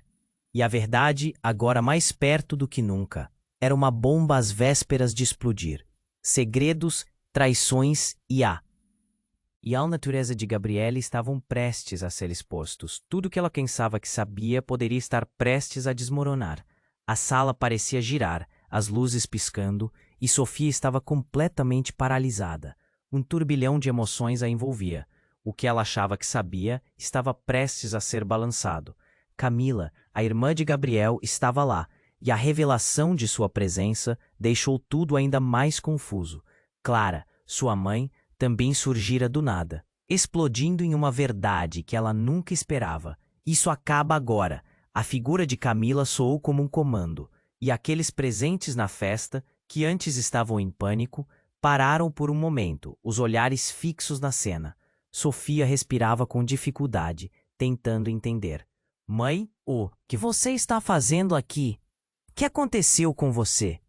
E a verdade, agora mais perto do que nunca, era uma bomba às vésperas de explodir. Segredos, traições e a natureza de Gabriele estavam prestes a ser expostos. Tudo que ela pensava que sabia poderia estar prestes a desmoronar. A sala parecia girar, as luzes piscando, e Sofia estava completamente paralisada. Um turbilhão de emoções a envolvia. O que ela achava que sabia estava prestes a ser balançado. Camila, a irmã de Gabriel, estava lá, e a revelação de sua presença deixou tudo ainda mais confuso. Clara, sua mãe, também surgira do nada, explodindo em uma verdade que ela nunca esperava. Isso acaba agora. A figura de Camila soou como um comando, e aqueles presentes na festa, que antes estavam em pânico, pararam por um momento, os olhares fixos na cena. Sofia respirava com dificuldade, tentando entender. Mãe, o que você está fazendo aqui? O que aconteceu com você?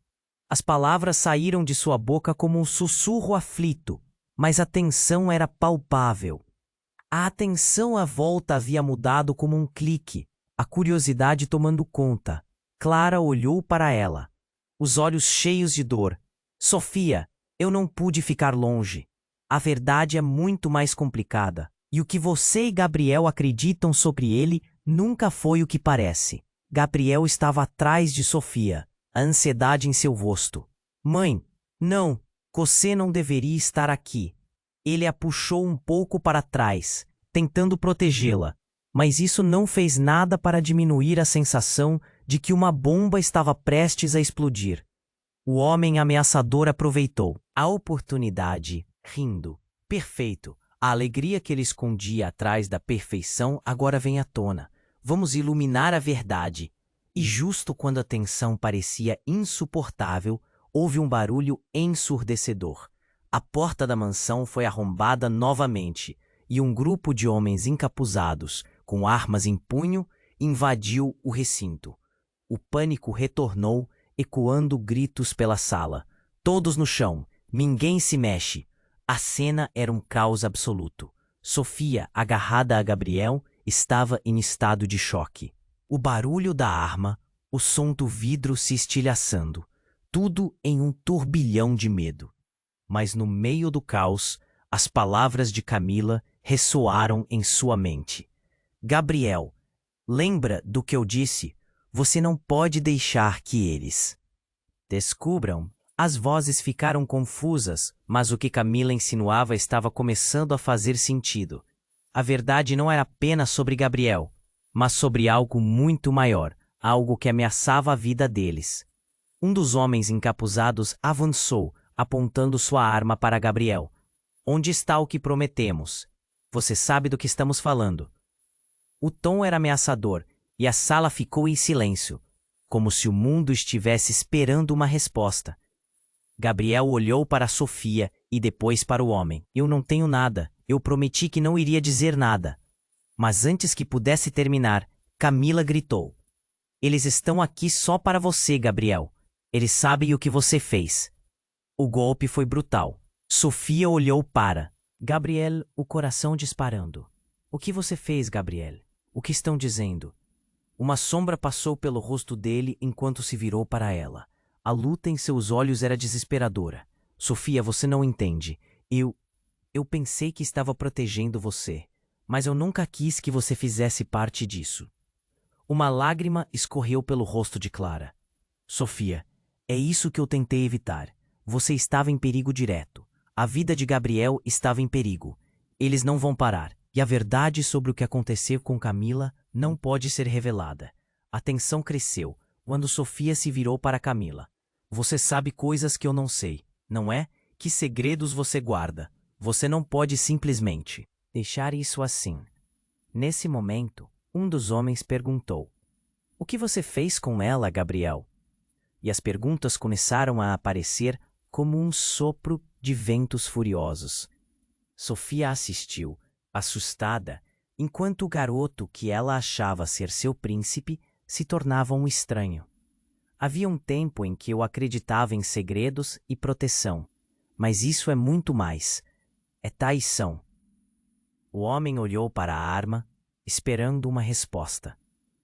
As palavras saíram de sua boca como um sussurro aflito, mas a tensão era palpável. A atenção à volta havia mudado como um clique, a curiosidade tomando conta. Clara olhou para ela, os olhos cheios de dor. Sofia, eu não pude ficar longe. A verdade é muito mais complicada, e o que você e Gabriel acreditam sobre ele nunca foi o que parece. Gabriel estava atrás de Sofia, a ansiedade em seu rosto. Mãe, não, você não deveria estar aqui. Ele a puxou um pouco para trás, tentando protegê-la, mas isso não fez nada para diminuir a sensação de que uma bomba estava prestes a explodir. O homem ameaçador aproveitou a oportunidade, rindo. Perfeito. A alegria que ele escondia atrás da perfeição agora vem à tona. Vamos iluminar a verdade. E justo quando a tensão parecia insuportável, houve um barulho ensurdecedor. A porta da mansão foi arrombada novamente, e um grupo de homens encapuzados, com armas em punho, invadiu o recinto. O pânico retornou, ecoando gritos pela sala. Todos no chão. Ninguém se mexe. A cena era um caos absoluto. Sofia, agarrada a Gabriel, estava em estado de choque. O barulho da arma, o som do vidro se estilhaçando. tudo em um turbilhão de medo. Mas no meio do caos, as palavras de Camila ressoaram em sua mente. Gabriel, lembra do que eu disse? Você não pode deixar que eles descubram. As vozes ficaram confusas, mas o que Camila insinuava estava começando a fazer sentido. A verdade não era apenas sobre Gabriel, mas sobre algo muito maior, algo que ameaçava a vida deles. Um dos homens encapuzados avançou, apontando sua arma para Gabriel. Onde está o que prometemos? Você sabe do que estamos falando. O tom era ameaçador, e a sala ficou em silêncio, como se o mundo estivesse esperando uma resposta. Gabriel olhou para Sofia e depois para o homem. Eu não tenho nada. Eu prometi que não iria dizer nada. Mas antes que pudesse terminar, Camila gritou. Eles estão aqui só para você, Gabriel. Eles sabem o que você fez. O golpe foi brutal. Sofia olhou para Gabriel, o coração disparando. O que você fez, Gabriel? O que estão dizendo? Uma sombra passou pelo rosto dele enquanto se virou para ela. A luta em seus olhos era desesperadora. Sofia, você não entende. Eu pensei que estava protegendo você, mas eu nunca quis que você fizesse parte disso. Uma lágrima escorreu pelo rosto de Clara. Sofia, é isso que eu tentei evitar. Você estava em perigo direto. A vida de Gabriel estava em perigo. Eles não vão parar. E a verdade sobre o que aconteceu com Camila não pode ser revelada. A tensão cresceu quando Sofia se virou para Camila. Você sabe coisas que eu não sei, não é? Que segredos você guarda? Você não pode simplesmente deixar isso assim. Nesse momento, um dos homens perguntou: O que você fez com ela, Gabriel? E as perguntas começaram a aparecer como um sopro de ventos furiosos. Sofia assistiu, assustada, enquanto o garoto que ela achava ser seu príncipe se tornava um estranho. Havia um tempo em que eu acreditava em segredos e proteção, mas isso é muito mais. É traição. O homem olhou para a arma, esperando uma resposta.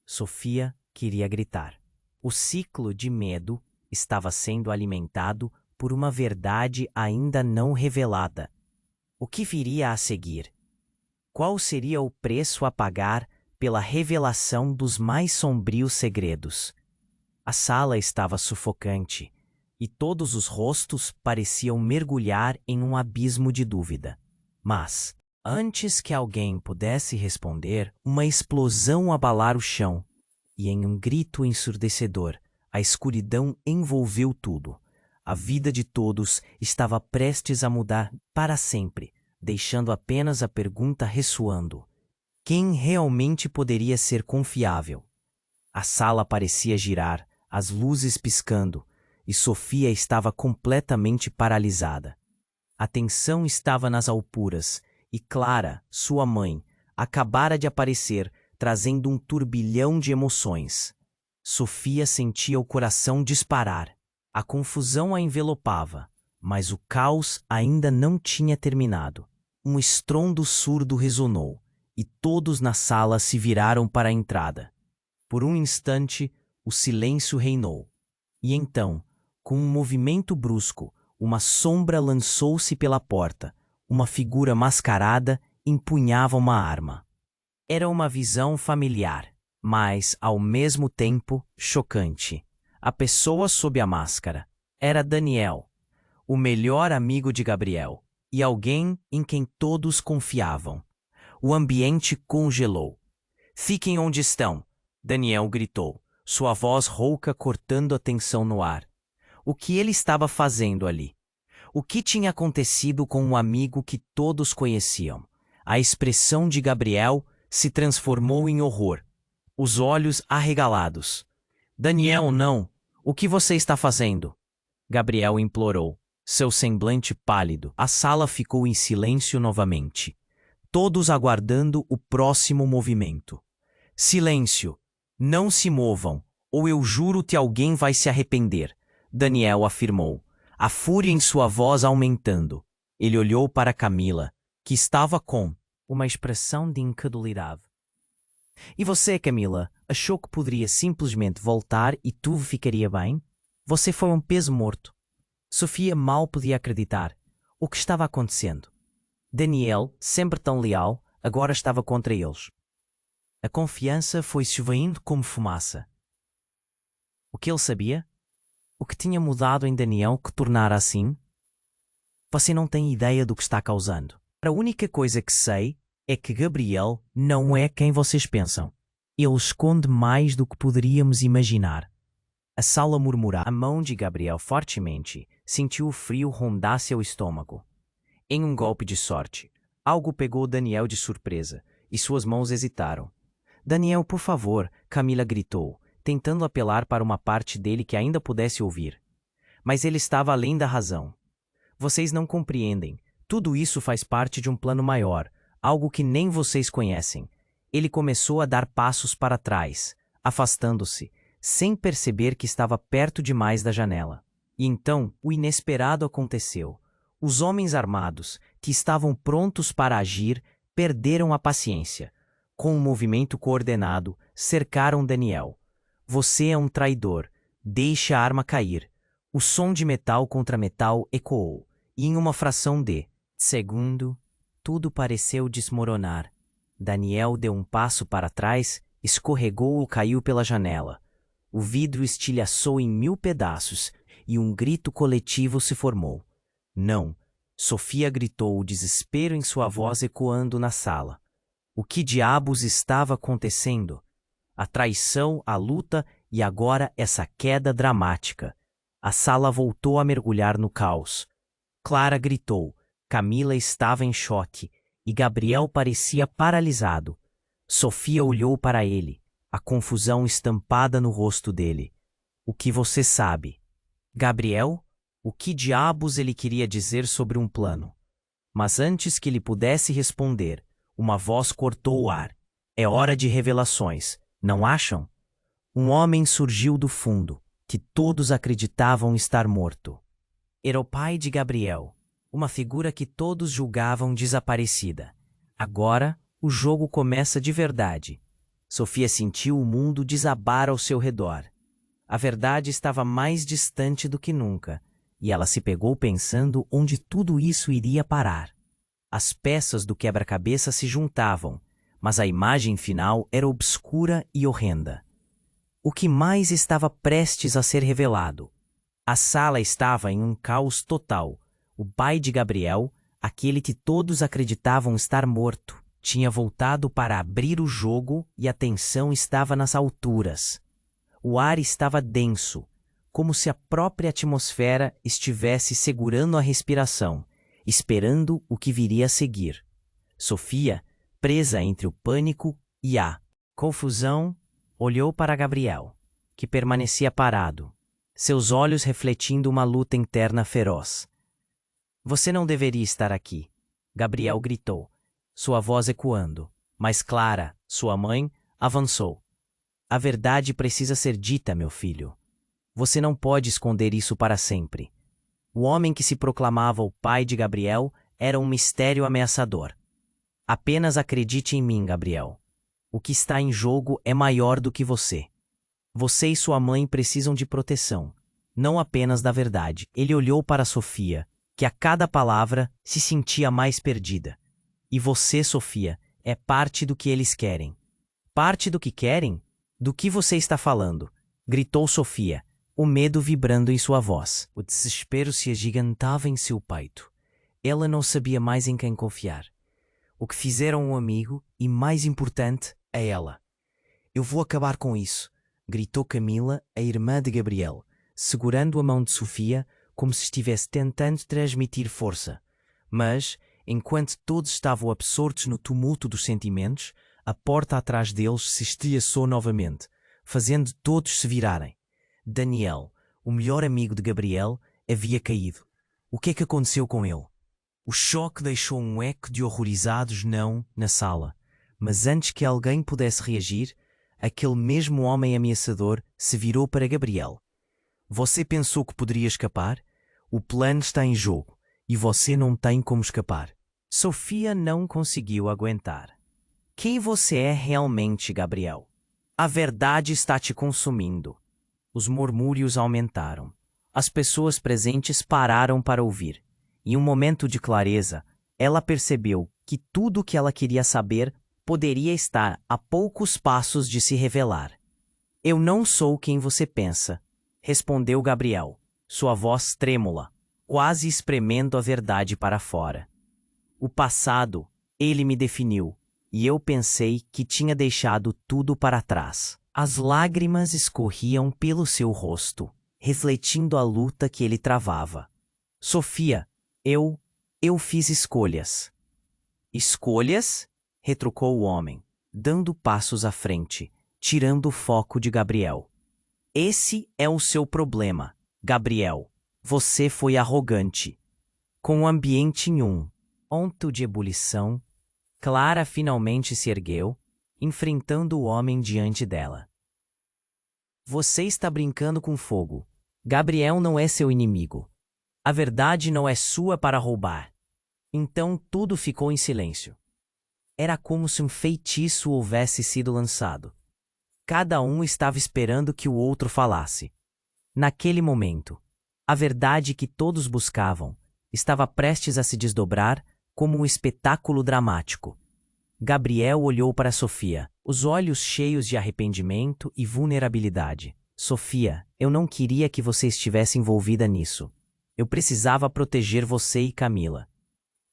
Sofia queria gritar. O ciclo de medo estava sendo alimentado por uma verdade ainda não revelada. O que viria a seguir? Qual seria o preço a pagar pela revelação dos mais sombrios segredos? A sala estava sufocante, e todos os rostos pareciam mergulhar em um abismo de dúvida. Mas, antes que alguém pudesse responder, uma explosão abalara o chão, e em um grito ensurdecedor, a escuridão envolveu tudo. A vida de todos estava prestes a mudar para sempre, deixando apenas a pergunta ressoando: quem realmente poderia ser confiável? A sala parecia girar, as luzes piscando, e Sofia estava completamente paralisada. A tensão estava nas alturas, e Clara, sua mãe, acabara de aparecer, trazendo um turbilhão de emoções. Sofia sentia o coração disparar. A confusão a envelopava, mas o caos ainda não tinha terminado. Um estrondo surdo ressonou, e todos na sala se viraram para a entrada. Por um instante, o silêncio reinou. E então, com um movimento brusco, uma sombra lançou-se pela porta. Uma figura mascarada empunhava uma arma. Era uma visão familiar, mas, ao mesmo tempo, chocante. A pessoa sob a máscara era Daniel, o melhor amigo de Gabriel, e alguém em quem todos confiavam. O ambiente congelou. Fiquem onde estão, Daniel gritou, sua voz rouca cortando a tensão no ar. O que ele estava fazendo ali? O que tinha acontecido com um amigo que todos conheciam? A expressão de Gabriel se transformou em horror. Os olhos arregalados. Daniel, não! O que você está fazendo? Gabriel implorou, seu semblante pálido. A sala ficou em silêncio novamente, todos aguardando o próximo movimento. Silêncio! Não se movam, ou eu juro que alguém vai se arrepender, Daniel afirmou, a fúria em sua voz aumentando. Ele olhou para Camila, que estava com uma expressão de incredulidade. E você, Camila, achou que poderia simplesmente voltar e tudo ficaria bem? Você foi um peso morto. Sofia mal podia acreditar o que estava acontecendo. Daniel, sempre tão leal, agora estava contra eles. A confiança foi se esvaindo como fumaça. O que ele sabia? O que tinha mudado em Daniel que tornara assim? Você não tem ideia do que está causando. A única coisa que sei é que Gabriel não é quem vocês pensam. Ele esconde mais do que poderíamos imaginar. A sala murmurava. A mão de Gabriel fortemente sentiu o frio rondar seu estômago. Em um golpe de sorte, algo pegou Daniel de surpresa e suas mãos hesitaram. Daniel, por favor, Camila gritou, tentando apelar para uma parte dele que ainda pudesse ouvir. Mas ele estava além da razão. Vocês não compreendem. Tudo isso faz parte de um plano maior, algo que nem vocês conhecem. Ele começou a dar passos para trás, afastando-se, sem perceber que estava perto demais da janela. E então, o inesperado aconteceu. Os homens armados, que estavam prontos para agir, perderam a paciência. Com um movimento coordenado, cercaram Daniel. Você é um traidor. Deixe a arma cair. O som de metal contra metal ecoou, e em uma fração de segundo, tudo pareceu desmoronar. Daniel deu um passo para trás, escorregou ou caiu pela janela. O vidro estilhaçou em 1000 pedaços, e um grito coletivo se formou. Não! Sofia gritou, o desespero em sua voz ecoando na sala. O que diabos estava acontecendo? A traição, a luta e agora essa queda dramática. A sala voltou a mergulhar no caos. Clara gritou. Camila estava em choque e Gabriel parecia paralisado. Sofia olhou para ele, a confusão estampada no rosto dele. O que você sabe? Gabriel? O que diabos ele queria dizer sobre um plano? Mas antes que ele pudesse responder, uma voz cortou o ar. É hora de revelações, não acham? Um homem surgiu do fundo, que todos acreditavam estar morto. Era o pai de Gabriel, uma figura que todos julgavam desaparecida. Agora, o jogo começa de verdade. Sofia sentiu o mundo desabar ao seu redor. A verdade estava mais distante do que nunca, e ela se pegou pensando onde tudo isso iria parar. As peças do quebra-cabeça se juntavam, mas a imagem final era obscura e horrenda. O que mais estava prestes a ser revelado? A sala estava em um caos total. O pai de Gabriel, aquele que todos acreditavam estar morto, tinha voltado para abrir o jogo e a tensão estava nas alturas. O ar estava denso, como se a própria atmosfera estivesse segurando a respiração, esperando o que viria a seguir. Sofia, presa entre o pânico e a confusão, olhou para Gabriel, que permanecia parado, seus olhos refletindo uma luta interna feroz. Você não deveria estar aqui, Gabriel gritou, sua voz ecoando, mas Clara, sua mãe, avançou. A verdade precisa ser dita, meu filho. Você não pode esconder isso para sempre. O homem que se proclamava o pai de Gabriel era um mistério ameaçador. Apenas acredite em mim, Gabriel. O que está em jogo é maior do que você. Você e sua mãe precisam de proteção, não apenas da verdade. Ele olhou para Sofia, que a cada palavra se sentia mais perdida. E você, Sofia, é parte do que eles querem. Parte do que querem? Do que você está falando? Gritou Sofia, o medo vibrando em sua voz. O desespero se agigantava em seu peito. Ela não sabia mais em quem confiar. O que fizeram um amigo e, mais importante, a ela. Eu vou acabar com isso, gritou Camila, a irmã de Gabriel, segurando a mão de Sofia como se estivesse tentando transmitir força. Mas, enquanto todos estavam absortos no tumulto dos sentimentos, a porta atrás deles se estilhaçou novamente, fazendo todos se virarem. Daniel, o melhor amigo de Gabriel, havia caído. O que é que aconteceu com ele? O choque deixou um eco de horrorizados não na sala. Mas antes que alguém pudesse reagir, aquele mesmo homem ameaçador se virou para Gabriel. Você pensou que poderia escapar? O plano está em jogo, e você não tem como escapar. Sofia não conseguiu aguentar. Quem você é realmente, Gabriel? A verdade está te consumindo. Os murmúrios aumentaram. As pessoas presentes pararam para ouvir. Em um momento de clareza, ela percebeu que tudo o que ela queria saber poderia estar a poucos passos de se revelar. Eu não sou quem você pensa, respondeu Gabriel, sua voz trêmula, quase espremendo a verdade para fora. O passado, ele me definiu, e eu pensei que tinha deixado tudo para trás. As lágrimas escorriam pelo seu rosto, refletindo a luta que ele travava. Sofia, eu fiz escolhas. Escolhas? Retrucou o homem, dando passos à frente, tirando o foco de Gabriel. Esse é o seu problema, Gabriel. Você foi arrogante. Com o ambiente em um ponto de ebulição, Clara finalmente se ergueu, enfrentando o homem diante dela. Você está brincando com fogo. Gabriel não é seu inimigo. A verdade não é sua para roubar. Então tudo ficou em silêncio. Era como se um feitiço houvesse sido lançado. Cada um estava esperando que o outro falasse. Naquele momento, a verdade que todos buscavam estava prestes a se desdobrar como um espetáculo dramático. Gabriel olhou para Sofia, os olhos cheios de arrependimento e vulnerabilidade. Sofia, eu não queria que você estivesse envolvida nisso. Eu precisava proteger você e Camila.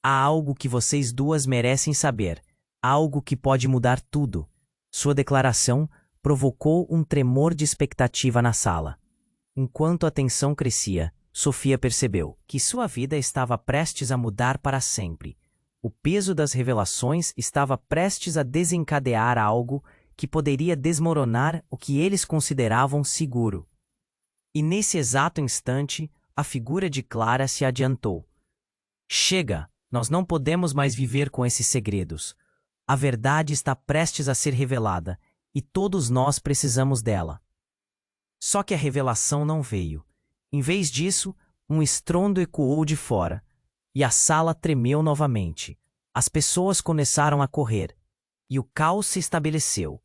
Há algo que vocês duas merecem saber, algo que pode mudar tudo. Sua declaração provocou um tremor de expectativa na sala. Enquanto a tensão crescia, Sofia percebeu que sua vida estava prestes a mudar para sempre. O peso das revelações estava prestes a desencadear algo que poderia desmoronar o que eles consideravam seguro. E nesse exato instante, a figura de Clara se adiantou. Chega, nós não podemos mais viver com esses segredos. A verdade está prestes a ser revelada, e todos nós precisamos dela. Só que a revelação não veio. Em vez disso, um estrondo ecoou de fora, e a sala tremeu novamente. As pessoas começaram a correr, e o caos se estabeleceu.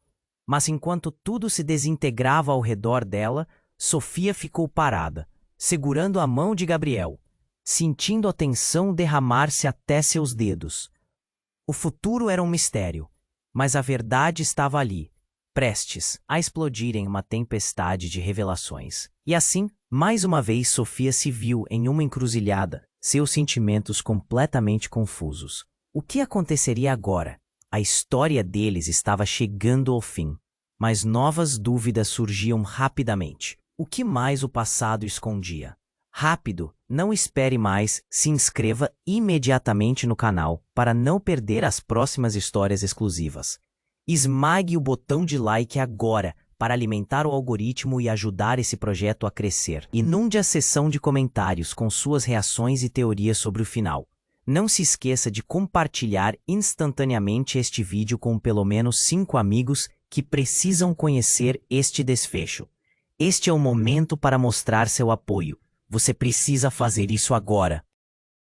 Mas enquanto tudo se desintegrava ao redor dela, Sofia ficou parada, segurando a mão de Gabriel, sentindo a tensão derramar-se até seus dedos. O futuro era um mistério, mas a verdade estava ali, prestes a explodir em uma tempestade de revelações. E assim, mais uma vez Sofia se viu em uma encruzilhada, seus sentimentos completamente confusos. O que aconteceria agora? A história deles estava chegando ao fim, mas novas dúvidas surgiam rapidamente. O que mais o passado escondia? Rápido, não espere mais, se inscreva imediatamente no canal para não perder as próximas histórias exclusivas. Esmague o botão de like agora para alimentar o algoritmo e ajudar esse projeto a crescer. Inunde a seção de comentários com suas reações e teorias sobre o final. Não se esqueça de compartilhar instantaneamente este vídeo com pelo menos 5 amigos que precisam conhecer este desfecho. Este é o momento para mostrar seu apoio. Você precisa fazer isso agora.